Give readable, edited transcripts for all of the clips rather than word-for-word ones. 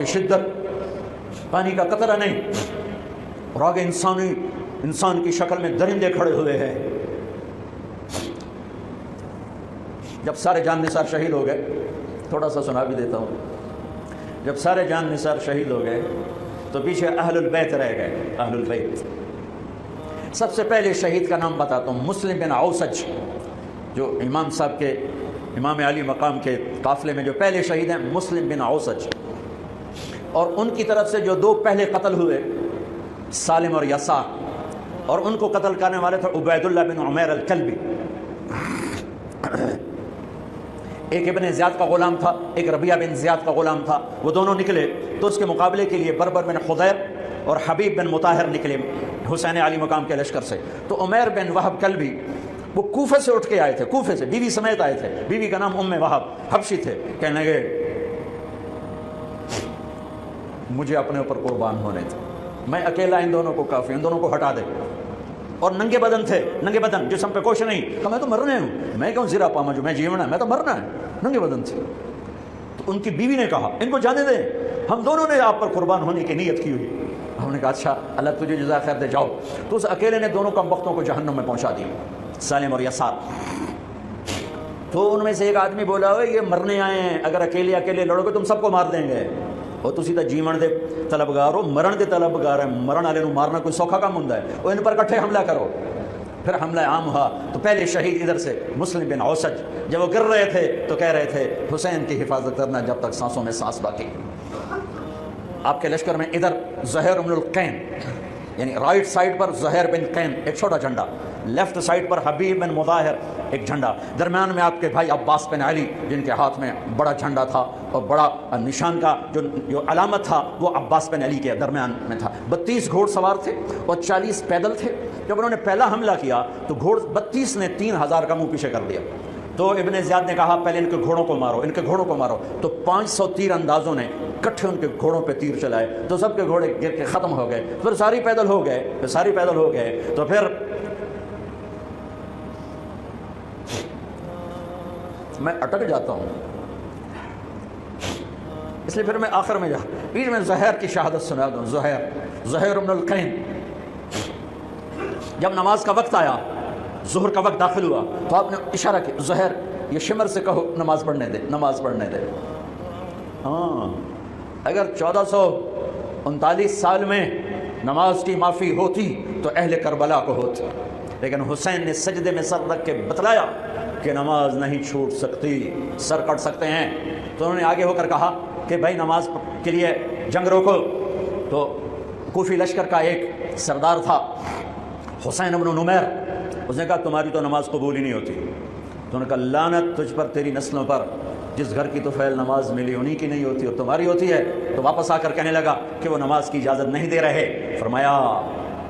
شدت، پانی کا قطرہ نہیں، اور آگے انسان کی شکل میں درندے کھڑے ہوئے ہیں۔ جب سارے جان نثار شہید ہو گئے، تھوڑا سا سنا بھی دیتا ہوں، جب سارے جان نثار شہید ہو گئے تو پیچھے اہل البیت رہ گئے۔ اہل البیت، سب سے پہلے شہید کا نام بتاتا ہوں، مسلم بن اوسج، جو امام صاحب کے، امام علی مقام کے قافلے میں جو پہلے شہید ہیں، مسلم بن اوسج۔ اور ان کی طرف سے جو دو پہلے قتل ہوئے، سالم اور یسار، اور ان کو قتل کرنے والے تھے عبید اللہ بن عمیر الکلبی۔ ایک ابن زیاد کا غلام تھا، ایک ربیعہ بن زیاد کا غلام تھا۔ وہ دونوں نکلے تو اس کے مقابلے کے لیے بربر بن خدیر اور حبیب بن مطاہر نکلے حسین علی مقام کے لشکر سے۔ تو عمیر بن وہب کلبی وہ کوفے سے اٹھ کے آئے تھے، کوفے سے بیوی سمیت آئے تھے، بیوی کا نام ام وہب، حبشی تھے۔ کہنے لگے مجھے اپنے اوپر قربان ہونے تھے، میں اکیلا ان دونوں کو کافی، ان دونوں کو ہٹا دے۔ اور ننگے بدن تھے، ننگے بدن، جسم پہ کچھ نہیں، کہ میں تو مرنے ہوں، میں کیوں زیرہ پاما جو میں جیونا ہے، میں تو مرنا ہے، ننگے بدن تھے۔ تو ان کی بیوی نے کہا ان کو جانے دیں، ہم دونوں نے آپ پر قربان ہونے کی نیت کی ہوئی۔ ہم نے کہا اچھا اللہ تجھے جزائے خیر دے، جاؤ۔ تو اس اکیلے نے دونوں کم بختوں کو جہنم میں پہنچا دیا، سالم اور یسار۔ تو ان میں سے ایک آدمی بولا ہوئے یہ مرنے آئے ہیں، اگر اکیلے اکیلے لڑو گے تم سب کو مار دیں گے، اور تسی تو جیون دے طلبگار ہو، مرن دے طلبگار ہیں، مرن والے نو مارنا کوئی سوکھا کام ہوندا ہے، وہ ان پر کٹھے حملہ کرو۔ پھر حملہ عام ہوا تو پہلے شہید ادھر سے مسلم بن اوسج، جب وہ گر رہے تھے تو کہہ رہے تھے حسین کی حفاظت کرنا جب تک سانسوں میں سانس باقی۔ آپ کے لشکر میں ادھر زہیر بن القین، یعنی رائٹ سائڈ پر زہیر بن قین ایک چھوٹا جھنڈا، لیفٹ سائڈ پر حبیب بن مظاہر ایک جھنڈا، درمیان میں آپ کے بھائی عباس بن علی جن کے ہاتھ میں بڑا جھنڈا تھا، اور بڑا نشان کا جو علامت تھا وہ عباس بن علی کے درمیان میں تھا۔ 32 گھوڑ سوار تھے اور 40 پیدل تھے۔ جب انہوں نے پہلا حملہ کیا تو 32 نے 3000 کا منہ پیچھے کر دیا۔ تو ابن زیاد نے کہا پہلے ان کے گھوڑوں کو مارو، ان کے گھوڑوں کو مارو۔ تو 500 تیر اندازوں نے کٹھے ان کے گھوڑوں پہ تیر چلائے تو سب کے گھوڑے گر کے ختم ہو گئے۔ پھر ساری پیدل ہو گئے، تو پھر میں اٹک جاتا ہوں، اس لیے پھر میں آخر میں بیچ میں زہیر کی شہادت سنا دوں۔ زہیر بن القین، جب نماز کا وقت آیا، ظہر کا وقت داخل ہوا تو آپ نے اشارہ کیا زہیر یہ شمر سے کہو نماز پڑھنے دے۔ ہاں، اگر 1439 سال میں نماز کی معافی ہوتی تو اہل کربلا کو ہوتی، لیکن حسین نے سجدے میں سر رکھ کے بتلایا کہ نماز نہیں چھوٹ سکتی، سر کٹ سکتے ہیں۔ تو انہوں نے آگے ہو کر کہا کہ بھائی نماز کے لیے جنگ روکو۔ تو کوفی لشکر کا ایک سردار تھا حسین بن نمیر، اس نے کہا تمہاری تو نماز قبول ہی نہیں ہوتی۔ تو انہوں نے کہا لعنت تجھ پر، تیری نسلوں پر، جس گھر کی تو فعل نماز ملی انہی کی نہیں ہوتی اور تمہاری ہوتی ہے۔ تو واپس آ کر کہنے لگا کہ وہ نماز کی اجازت نہیں دے رہے۔ فرمایا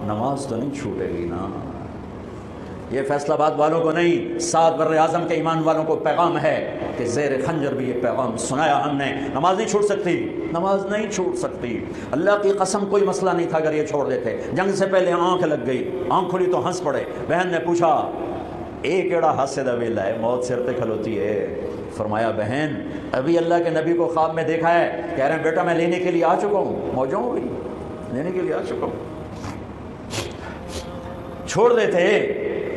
نماز تو نہیں چھوٹے گی نا، یہ فیصل آباد والوں کو نہیں، 7 بر اعظم کے ایمان والوں کو پیغام ہے کہ زیر خنجر بھی یہ پیغام سنایا ہم نے، نماز نہیں چھوٹ سکتی۔ اللہ کی قسم کوئی مسئلہ نہیں تھا اگر یہ چھوڑ دیتے۔ جنگ سے پہلے آنکھ لگ گئی، آنکھ کھلی تو ہنس پڑے۔ بہن نے پوچھا اے کیڑا ہاسے دا ویلا ہے، موت سر تے کھلوتی ہے۔ فرمایا بہن ابھی اللہ کے نبی کو خواب میں دیکھا ہے، کہہ رہے ہیں بیٹا میں لینے کے لیے آ چکا ہوں، موجوں ہوئی لینے کے لیے آ چکا ہوں۔ چھوڑ دیتے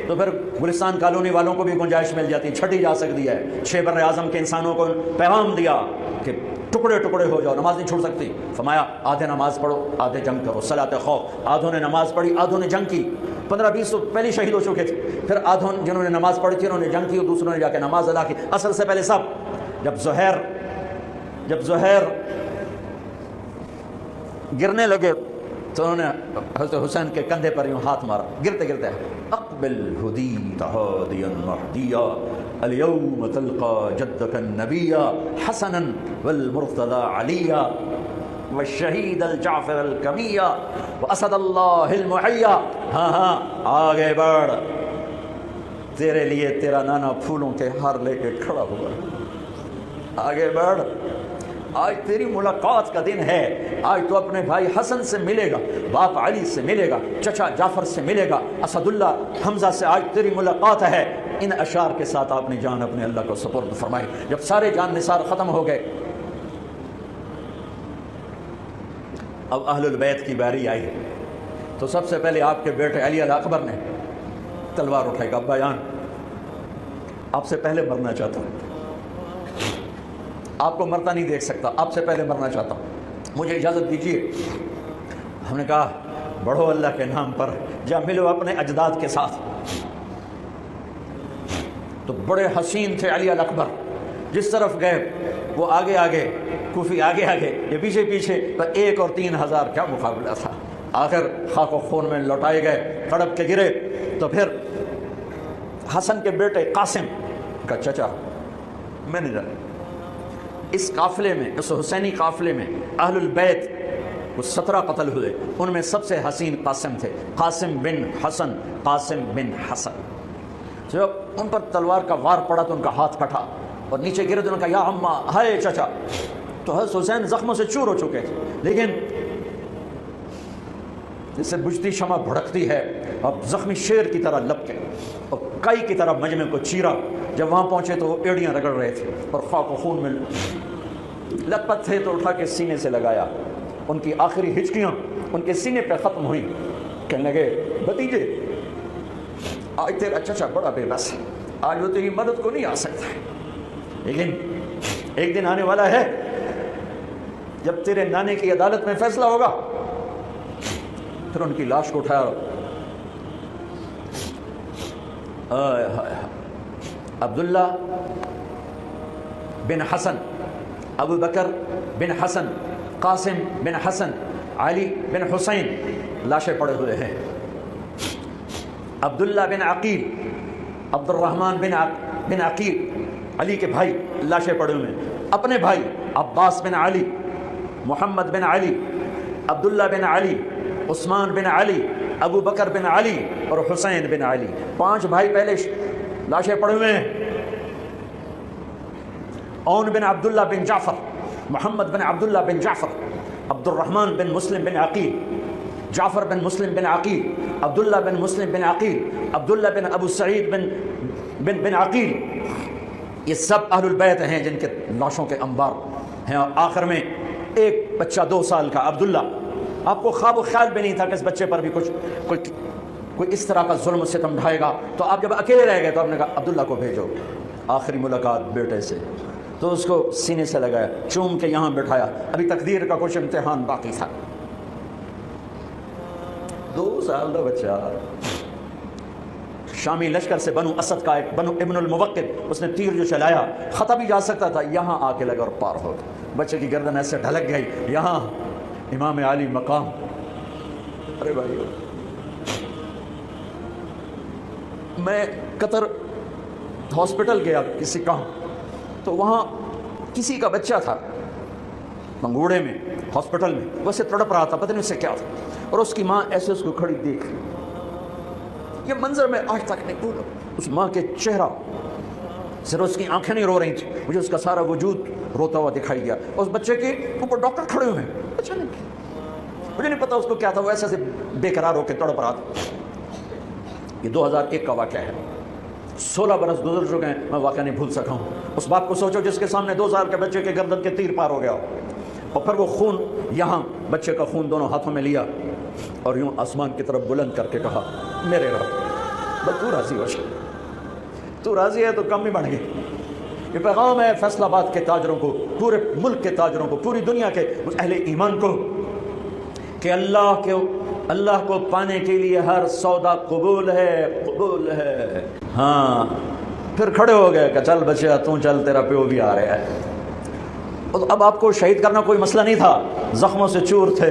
تو پھر گلستان کالونی والوں کو بھی گنجائش مل جاتی، چھٹی جا سکتی ہے۔ 6 بر اعظم کے انسانوں کو پیغام دیا کہ ٹکڑے ٹکڑے ہو جاؤ، نماز نہیں چھوڑ سکتی۔ فرمایا آدھے نماز پڑھو آدھے جنگ کرو، صلاۃ خوف۔ آدھوں نے نماز پڑھی، آدھوں نے جنگ کی۔ 15-20 تو پہلے شہید ہو چکے تھے، پھر آدھوں جنہوں نے نماز پڑھی تھی انہوں نے جنگ کی اور دوسروں نے جا کے نماز ادا کی۔ اثر سے پہلے سب جب زہیر گرنے لگے تو انہوں نے حضرت حسین کے کندھے پر یوں ہاتھ مارا، گرتے گرتے اقبل ہدیت ہادیا مہدیا اليوم تلقى جدك النبی حسنا والمرتضى علیا والشہید الجعفر الکمی واسد اللہ المحیا۔ ہاں آگے بڑھ، تیرے لیے تیرا نانا پھولوں کے ہار لے کے کھڑا ہوا، آگے بڑھ، آج تیری ملاقات کا دن ہے۔ آج تو اپنے بھائی حسن سے ملے گا، باپ علی سے ملے گا، چچا جعفر سے ملے گا، اسد اللہ حمزہ سے آج تیری ملاقات ہے۔ ان اشعار کے ساتھ آپ نے جان اپنے اللہ کو سپرد فرمائی۔ جب سارے جان نثار ختم ہو گئے اب اہل البیت کی باری آئی تو سب سے پہلے آپ کے بیٹے علی الاکبر نے تلوار اٹھائی کہ ابا جان آپ سے پہلے مرنا چاہتا ہوں، آپ کو مرتا نہیں دیکھ سکتا، آپ سے پہلے مرنا چاہتا ہوں، مجھے اجازت دیجیے۔ ہم نے کہا بڑھو اللہ کے نام پر، جا ملو اپنے اجداد کے ساتھ۔ تو بڑے حسین تھے علی الاکبر، جس طرف گئے وہ آگے آگے، کوفی آگے آگے، یہ پیچھے پیچھے، تو 1 اور 3000 کیا مقابلہ تھا۔ آخر خاک و خون میں لوٹائے گئے، تڑپ کے گرے۔ تو پھر حسن کے بیٹے قاسم کا چچا، میں نے جانا اس قافلے میں، اس حسینی قافلے میں اہل البیت وہ 17 قتل ہوئے، ان میں سب سے حسین قاسم تھے، قاسم بن حسن، قاسم بن حسن۔ جب ان پر تلوار کا وار پڑا تو ان کا ہاتھ کٹا اور نیچے گرے تو ان کا یا اماں، ہائے چچا۔ تو حضرت حسین زخموں سے چور ہو چکے تھے، لیکن جس سے بجھتی شمع بھڑکتی ہے، اب زخمی شیر کی طرح لپکے اور کئی کی طرح مجمع کو چیرا۔ جب وہاں پہنچے تو وہ ایڑیاں رگڑ رہے تھے اور خاک و خون میں لت پت تھے، تو اٹھا کے سینے سے لگایا۔ ان کی آخری ہچکیاں ان کے سینے پہ ختم ہوئیں۔ کہنے لگے بھتیجے آج تیرا چچا بڑا بے بس ہے، آج وہ تیری مدد کو نہیں آ سکتا، لیکن ایک دن آنے والا ہے جب تیرے نانے کی عدالت میں فیصلہ ہوگا۔ پھر ان کی لاش کو اٹھایا، عبداللہ بن حسن، ابو بکر بن حسن، قاسم بن حسن، علی بن حسین لاشیں پڑے ہوئے ہیں۔ عبداللہ بن عقیل، عبد الرحمن بن عقیل، علی کے بھائی لاشیں پڑے ہوئے ہیں۔ اپنے بھائی عباس بن علی، محمد بن علی، عبداللہ بن علی، عثمان بن علی، ابو بکر بن علی اور حسین بن علی، 5 بھائی پہلے لاشیں پڑے ہوئے ہیں۔ اون بن عبداللہ بن جعفر، محمد بن عبداللہ بن جعفر، عبد الرحمن بن مسلم بن عقیل، جعفر بن مسلم بن عقیل، عبداللہ بن مسلم بن عقیل، عبداللہ بن ابو سعید بن عقیل، یہ سب اہل البیت ہیں جن کے لاشوں کے انبار ہیں۔ اور آخر میں ایک بچہ 2 سال کا عبداللہ، آپ کو خواب و خیال بھی نہیں تھا کہ اس بچے پر بھی کوئی اس طرح کا ظلم و ستم ڈھائے گا، تو آپ جب اکیلے رہ گئے تو آپ نے کہا عبداللہ کو بھیجو۔ آخری ملاقات بیٹے سے، تو اس کو سینے سے لگایا، چوم کے یہاں بٹھایا، ابھی تقدیر کا کچھ امتحان باقی تھا۔ 2 سال کا بچہ، شامی لشکر سے بنو اسد کا ایک بنو ابن الموقد، اس نے تیر جو چلایا خطا بھی جا سکتا تھا، یہاں آ کے لگا اور پار ہو گیا۔ بچے کی گردن ایسے ڈھلک گئی، یہاں امام علی مقام۔ ارے بھائی، میں قطر ہاسپٹل گیا کسی کام، تو وہاں کسی کا بچہ تھا منگوڑے میں ہاسپٹل میں، وہ سے تڑپ رہا تھا، پتہ نہیں اس سے کیا تھا، اور اس کی ماں ایسے اس کو کھڑی دیکھ، یہ منظر میں آج تک نہیں بھولا۔ اس ماں کے چہرہ صرف اس کی آنکھیں نہیں رو رہی تھیں، مجھے اس کا سارا وجود روتا ہوا دکھائی دیا۔ اس بچے کے اوپر ڈاکٹر کھڑے ہوئے ہیں، اچھا نہیں، مجھے نہیں پتا اس کو کیا تھا، وہ ایسے سے بے قرار ہو کے تڑپ رہا تھا۔ یہ 2001 کا واقعہ ہے، 16 برس گزر چکے ہیں، میں واقعہ نہیں بھول سکا ہوں۔ اس باپ کو سوچو جس کے سامنے 2 سال کے بچے کے گردن کے تیر پار ہو گیا، اور پھر وہ خون، یہاں بچے کا خون دونوں ہاتھوں میں لیا اور یوں آسمان کی طرف بلند کر کے کہا میرے رب، بس تو راضی ہو جا، تو راضی ہے تو کم ہی بڑھ گئے۔ یہ پیغام ہے فیصل آباد کے تاجروں کو، پورے ملک کے تاجروں کو، پوری دنیا کے اہل ایمان کو، کہ اللہ کو پانے کے لیے ہر سودا قبول ہے، قبول ہے۔ ہاں، پھر کھڑے ہو گئے کہ چل بچہ تو چل، تیرا پیو بھی آ رہا ہے۔ اب آپ کو شہید کرنا کوئی مسئلہ نہیں تھا، زخموں سے چور تھے،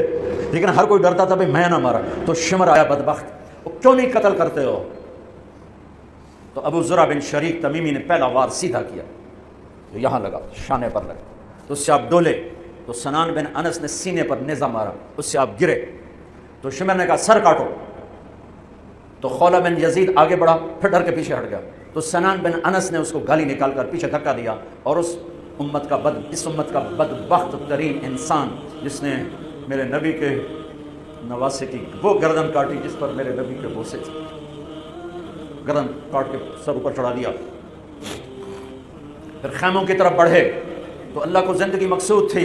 لیکن ہر کوئی ڈرتا تھا میں نہ مارا۔ تو شمر آیا بدبخت، کیوں نہیں قتل کرتے ہو؟ تو ابو ذرا بن شریک تمیمی نے پہلا وار سیدھا کیا، تو یہاں لگا، شانے پر لگا، تو اس سے آپ ڈولے، تو سنان بن انس نے سینے پر نیزہ مارا، اس سے آپ گرے، تو شمر نے کہا سر کاٹو، تو خولہ بن یزید آگے بڑھا، پھر ڈر کے پیچھے ہٹ گیا، تو سنان بن انس نے اس کو گالی نکال کر پیچھے دھکا دیا، اور اس امت کا بدبخت ترین انسان جس نے میرے نبی کے نواسے کی وہ گردن کاٹی جس پر میرے نبی کے بوسے تھے، گردن کاٹ کے سر اوپر چڑھا دیا۔ پھر خیموں کی طرف بڑھے تو اللہ کو زندگی مقصود تھی،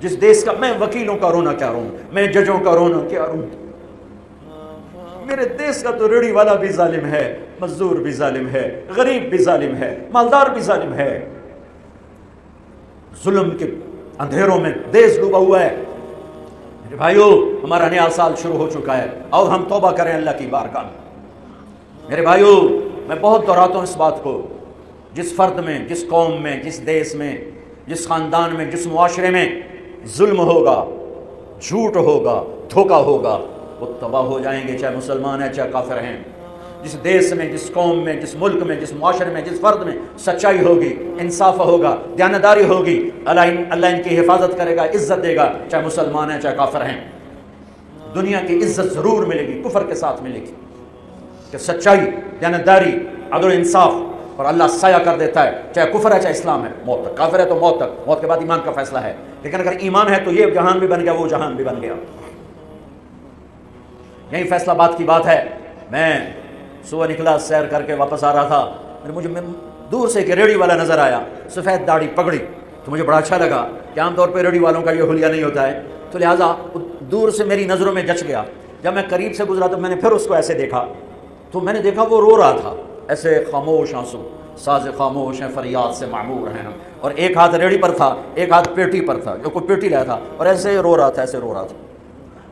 جس دیس کا میں وکیلوں کا رونا کیا روں، میں ججوں کا رونا کیا روں، میرے دیس کا تو ریڑھی والا بھی ظالم ہے، مزدور بھی ظالم ہے، غریب بھی ظالم ہے، مالدار بھی ظالم ہے، ظلم کے اندھیروں میں دیس ڈوبا ہوا ہے۔ میرے بھائیو، ہمارا نیا سال شروع ہو چکا ہے اور ہم توبہ کریں اللہ کی بارگاہ میں۔ میرے بھائیو، میں بہت دہراتا ہوں اس بات کو، جس فرد میں، جس قوم میں، جس دیس میں، جس خاندان میں، جس معاشرے میں ظلم ہوگا، جھوٹ ہوگا، دھوکہ ہوگا، وہ تباہ ہو جائیں گے، چاہے مسلمان ہیں چاہے کافر ہیں۔ جس دیس میں، جس قوم میں، جس ملک میں، جس معاشرے میں، جس فرد میں سچائی ہوگی، انصاف ہوگا، دیانتداری ہوگی، اللہ ان کی حفاظت کرے گا، عزت دے گا، چاہے مسلمان ہیں چاہے کافر ہیں۔ دنیا کی عزت ضرور ملے گی، کفر کے ساتھ ملے گی، کہ سچائی، دیانتداری، عدل و انصاف، اور اللہ سایہ کر دیتا ہے، چاہے کفر ہے چاہے اسلام ہے، موت تک۔ کافر ہے تو موت تک، موت کے بعد ایمان کا فیصلہ ہے، لیکن اگر ایمان ہے تو یہ جہان بھی بن گیا، وہ جہان بھی بن گیا۔ یہی فیصلہ بات کی بات ہے۔ میں صبح نکلا، سیر کر کے واپس آ رہا تھا، مجھے دور سے ایک ریڑھی والا نظر آیا، سفید داڑھی پگڑی، تو مجھے بڑا اچھا لگا کہ عام طور پہ ریڑھی والوں کا یہ حلیہ نہیں ہوتا ہے، تو لہٰذا دور سے میری نظروں میں جچ گیا۔ جب میں قریب سے گزرا تو میں نے پھر اس کو ایسے دیکھا، تو میں نے دیکھا وہ رو رہا تھا، ایسے خاموش آنسو، ساز خاموش ہیں فریاد سے معمور ہیں ہم، اور ایک ہاتھ ریڑھی پر تھا، ایک ہاتھ پیٹی پر تھا، جو کوئی پیٹی لایا تھا، اور ایسے رو رہا تھا، ایسے رو رہا تھا۔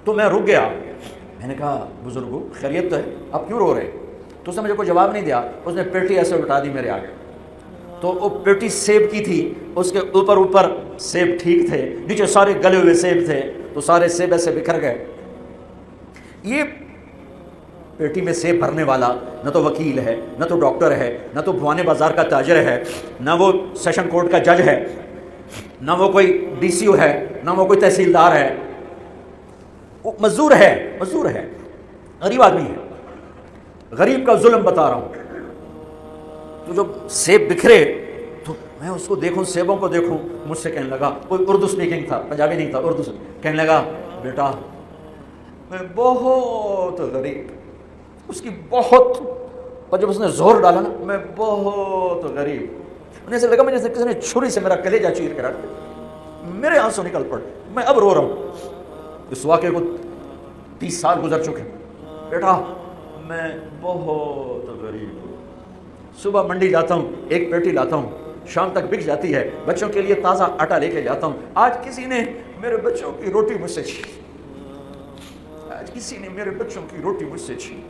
تو میں رک گیا، میں نے کہا بزرگو خیریت تو ہے، آپ کیوں رو رہے؟ تو اس نے مجھے کوئی جواب نہیں دیا، اس نے پیٹی ایسے اٹھا دی میرے آگے، تو وہ پیٹی سیب کی تھی، اس کے اوپر سیب ٹھیک تھے، نیچے سارے گلے ہوئے سیب تھے، تو سارے سیب ایسے بکھر گئے۔ یہ پیٹی میں سیب بھرنے والا نہ تو وکیل ہے، نہ تو ڈاکٹر ہے، نہ تو بھوانے بازار کا تاجر ہے، نہ وہ سیشن کورٹ کا جج ہے، نہ وہ کوئی ڈی سی او ہے، نہ وہ کوئی تحصیلدار ہے، وہ مزدور ہے، غریب آدمی ہے۔ غریب کا ظلم بتا رہا ہوں۔ تو جب سیب بکھرے تو میں اس کو دیکھوں، سیبوں کو دیکھوں، مجھ سے کہنے لگا، کوئی اردو سپیکنگ تھا، پنجابی نہیں تھا، اردو سے کہنے لگا، بیٹا میں بہت غریب، اس کی بہت، اور جب اس نے زور ڈالا نا، میں بہت غریب، انہیں سے لگا مجھے کسی نے چھری سے میرا کلیجہ چیر کے رکھ دیا، میرے آنسو نکل پڑے، میں اب رو رہا ہوں۔ اس واقعے کو 30 سال گزر چکے۔ بیٹا میں بہت غریب ہوں، صبح منڈی جاتا ہوں، ایک پیٹی لاتا ہوں، شام تک بک جاتی ہے، بچوں کے لیے تازہ آٹا لے کے جاتا ہوں، آج کسی نے میرے بچوں کی روٹی مجھ سے چھین، آج کسی نے میرے بچوں کی روٹی مجھ سے چھین۔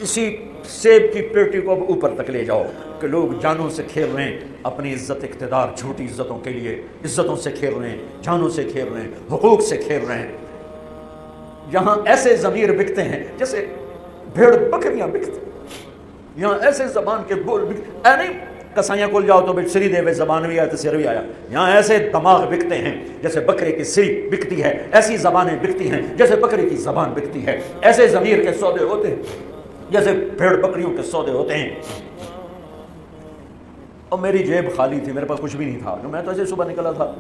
اسی سیب کی پیٹی کو اب اوپر تک لے جاؤ کہ لوگ جانوں سے کھیل رہے ہیں، اپنی عزت اقتدار جھوٹی عزتوں کے لیے، عزتوں سے کھیل رہے ہیں، جانوں سے کھیل رہے ہیں، حقوق سے کھیل رہے ہیں۔ یہاں ایسے ضمیر بکتے ہیں جیسے بھیڑ بکریاں بکتے ہیں، یہاں ایسے زبان کے بول بکتے، اے نہیں کسائیاں کول جاؤ تو بھی سری دے زبان بھی آیا تو سر بھی آیا، یہاں ایسے دماغ بکتے ہیں جیسے بکرے کی سری بکتی ہے، ایسی زبانیں بکتی ہیں جیسے بکرے کی زبان بکتی ہے، ایسے ضمیر کے سودے ہوتے ہیں جیسے بھیڑ بکریوں کے سودے ہوتے ہیں۔ اور میری جیب خالی تھی، میرے پاس کچھ بھی نہیں تھا، میں تو ایسے صبح نکلا تھا،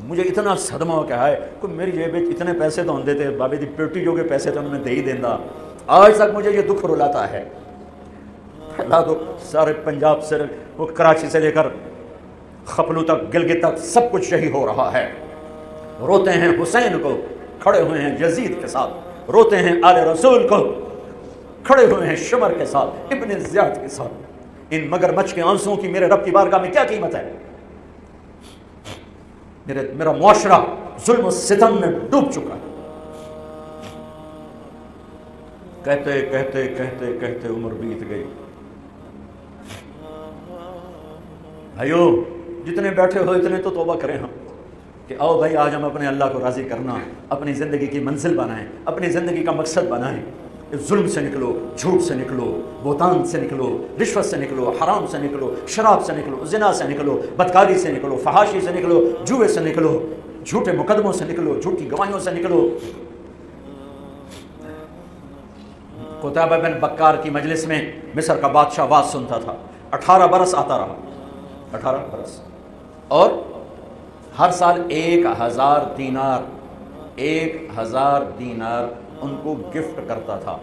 مجھے اتنا صدمہ ہو کہ ہے کہ میری جیب اتنے پیسے تو ہوندے تھے، بابے دی پیٹی جو کے پیسے تھے انہوں نے دے ہی دینا۔ آج تک مجھے یہ دکھ رلاتا ہے۔ اللہ تو سارے پنجاب سے، وہ کراچی سے لے کر خپلو تک، گلگت تک سب کچھ یہی ہو رہا ہے۔ روتے ہیں حسین کو، کھڑے ہوئے ہیں یزید کے ساتھ، روتے ہیں آل رسول کو، کھڑے ہوئے ہیں شمر کے ساتھ، ابن زیاد کے ساتھ۔ ان مگرمچھ کے آنسوؤں کی میرے رب کی بارگاہ میں کیا قیمت ہے؟ میرا معاشرہ ظلم و ستم میں ڈوب چکا ہے۔ کہتے کہتے کہتے کہتے عمر بیت گئی۔ بھائیو جتنے بیٹھے ہو اتنے تو توبہ کریں ہم، کہ آؤ بھائی آج ہم اپنے اللہ کو راضی کرنا، اپنی زندگی کی منزل بنائیں، اپنی زندگی کا مقصد بنائیں۔ ظلم سے نکلو، جھوٹ سے نکلو، بہتان سے نکلو، رشوت سے نکلو، حرام سے نکلو، شراب سے نکلو، زنا سے نکلو، بدکاری سے نکلو، فحاشی سے نکلو، جوے سے نکلو، جھوٹے مقدموں سے نکلو، جھوٹی گواہیوں سے نکلو۔ قتیبہ بن بکار کی مجلس میں مصر کا بادشاہ واز سنتا تھا، 18 برس آتا رہا، 18 برس، اور ہر سال 1000 دینار، 1000 دینار ان کو گفٹ کرتا تھا۔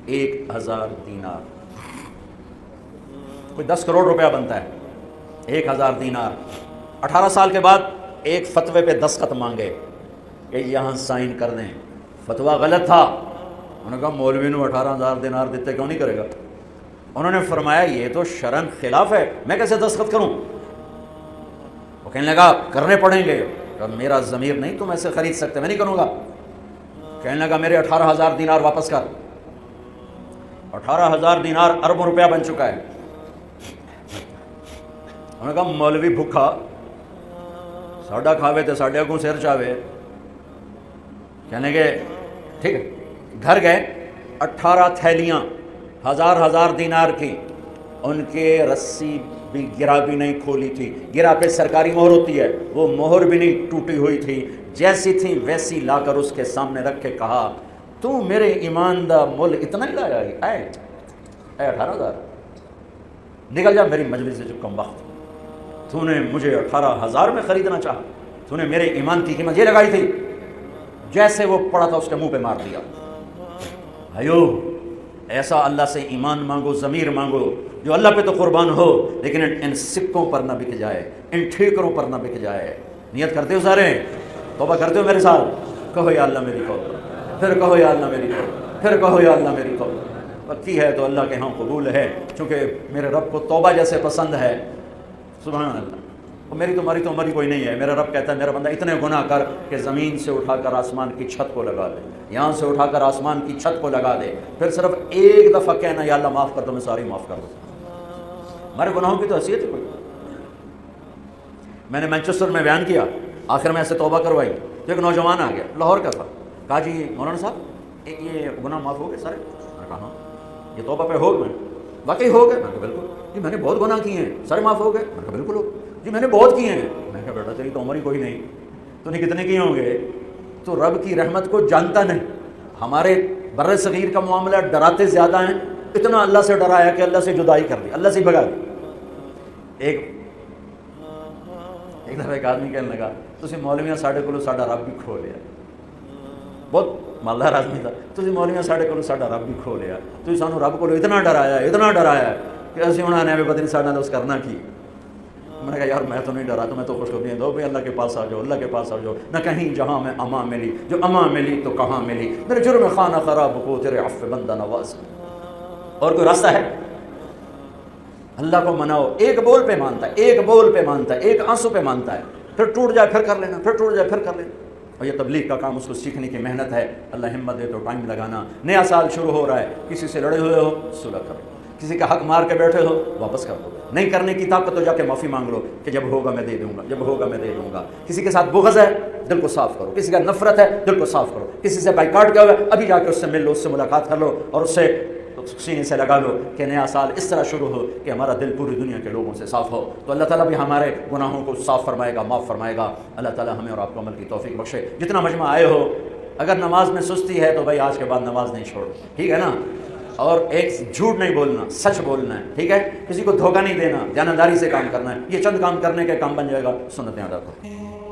1000 دینار کوئی 10 کروڑ روپیہ بنتا ہے، 1000 دینار۔ 18 سال کے بعد ایک فتوے پہ دستخط مانگے کہ یہاں سائن کر دیں، فتویٰ غلط تھا، انہوں نے کہا مولوی نے 18,000 دینار دیتے کیوں نہیں کرے گا؟ انہوں نے فرمایا یہ تو شرعاً خلاف ہے، میں کیسے دستخط کروں؟ وہ کہنے لگا کرنے پڑیں گے، میرا ضمیر نہیں تم ایسے خرید سکتے، میں نہیں کروں گا۔ کہنے لگا میرے 18,000 دینار واپس کر۔ 18,000 دینار اربوں روپیہ بن چکا ہے۔ انہوں نے کہا مولوی بھوکھا ساڈا کھاوے تو ساڈے اگوں سر چاوے۔ کہنے کے ٹھیک ہے، گھر گئے، 18 تھیلیاں 1000 دینار کی، ان کے رسی بھی گرا بھی نہیں کھولی تھی، گرا پہ سرکاری مہر ہوتی ہے، وہ مہر بھی نہیں ٹوٹی ہوئی تھی، جیسی تھی ویسی لا کر اس کے سامنے رکھ کے کہا تو میرے ایمان دا مول اتنا ہی لایا ہے؟ اے 18,000 نکل جا میری مجلس سے، جو کم وقت تو نے مجھے 18,000 میں خریدنا چاہا، تو نے میرے ایمان کی قیمت یہ لگائی تھی۔ جیسے وہ پڑا تھا اس کے منہ پہ مار دیا۔ بھائیو ایسا اللہ سے ایمان مانگو، ضمیر مانگو جو اللہ پہ تو قربان ہو، لیکن ان سکوں پر نہ بک جائے، ان ٹھیکروں پر نہ بک جائے۔ نیت کرتے ہو سارے؟ توبہ کرتے ہو میرے ساتھ؟ کہو یا اللہ میری توبہ، پھر کہو یا اللہ میری توبہ، پھر کہو یا اللہ میری توبہ۔ پکی ہے تو اللہ کے ہاں قبول ہے، چونکہ میرے رب کو توبہ جیسے پسند ہے۔ سبحان اللہ۔ میری تمہاری تو عمر ہی کوئی نہیں ہے۔ میرا رب کہتا ہے میرا بندہ اتنے گناہ کر کہ زمین سے اٹھا کر آسمان کی چھت کو لگا دے، یہاں سے اٹھا کر آسمان کی چھت کو لگا دے، پھر صرف ایک دفعہ کہنا یا اللہ معاف کر دو، میں ساری معاف کر دوں۔ ہمارے گناہوں کی تو حیثیت ہے کوئی۔ میں نے مینچسٹر میں بیان کیا، آخر میں ایسے توبہ کروائی تو ایک نوجوان آ گیا، لاہور کا تھا، کہا جی مولانا صاحب یہ گناہ معاف ہو گئے سارے؟ میں نے کہا ہاں۔ یہ توبہ پہ ہو گئے؟ واقعی ہو گئے؟ میں نے کہا بالکل۔ جی میں نے بہت گناہ کیے ہیں، سارے معاف ہو گئے؟ میں نے کہا بالکل ہو۔ جی میں نے بہت کیے ہیں۔ میں کہا بیٹا تیری تو عمر ہی کوئی نہیں، تو نے کتنے کیے ہوں گے؟ تو رب کی رحمت کو جانتا نہیں۔ ہمارے بر صغیر کا معاملہ ڈراتے زیادہ ہیں، اتنا اللہ سے ڈرایا کہ اللہ سے جدائی کر دی، اللہ سے بھگا دی۔ ایک دفعہ ایک آدمی کہنے لگا تسی مولویاں ساڈے کولوں ساڈا رب بھی کھو لیا، بہت مالدار آدمی تھا، تسی مولویاں ساڈے کولوں ساڈا رب بھی کھو لیا، تسی سانو رب کولوں اتنا ڈرایا کہ اسی ہن آنے پتہ نہیں ساڈا دوست کرنا کی۔ میں نے کہا یار میں تو نہیں ڈرا، تو میں تو خوشخبریاں دو بھائی اللہ کے پاس آ جاؤ، اللہ کے پاس آ جاؤ، نہ کہیں جہاں میں اما ملی، جو اما ملی تو کہاں ملی، میرے جرم خانہ خراب کو تیرے عفو بندہ نواز۔ اور کوئی راستہ ہے؟ اللہ کو مناؤ، ایک بول پہ مانتا ہے، ایک بول پہ مانتا ہے، ایک آنسو پہ مانتا ہے، پھر ٹوٹ جائے پھر کر لینا، پھر ٹوٹ جائے پھر کر لینا۔ اور یہ تبلیغ کا کام، اس کو سیکھنے کی محنت ہے، اللہ ہمت دے تو ٹائم لگانا۔ نیا سال شروع ہو رہا ہے، کسی سے لڑے ہوئے ہو صلح کرو، کسی کا حق مار کے بیٹھے ہو واپس کر دو، نہیں کرنے کی طاقت تو جا کے معافی مانگ لو کہ جب ہوگا میں دے دوں گا، جب ہوگا میں دے دوں گا۔ کسی کے ساتھ بغض ہے دل کو صاف کرو، کسی کا نفرت ہے دل کو صاف کرو، کسی سے بائیکاٹ کیا ہوا ہے ابھی جا کے اس سے مل لو، اس سے ملاقات کر لو اور اس سے سینے سے لگا لو کہ نیا سال اس طرح شروع ہو کہ ہمارا دل پوری دنیا کے لوگوں سے صاف ہو، تو اللہ تعالیٰ بھی ہمارے گناہوں کو صاف فرمائے گا، معاف فرمائے گا۔ اللہ تعالیٰ ہمیں اور آپ کو عمل کی توفیق بخشے۔ جتنا مجمع آئے ہو، اگر نماز میں سستی ہے تو بھائی آج کے بعد نماز نہیں چھوڑ، ٹھیک ہے نا؟ اور ایک جھوٹ نہیں بولنا، سچ بولنا ہے، ٹھیک ہے؟ کسی کو دھوکہ نہیں دینا، دیانتداری سے کام کرنا ہے۔ یہ چند کام کرنے کے کام بن جائے گا، سنتیں ادا کرو۔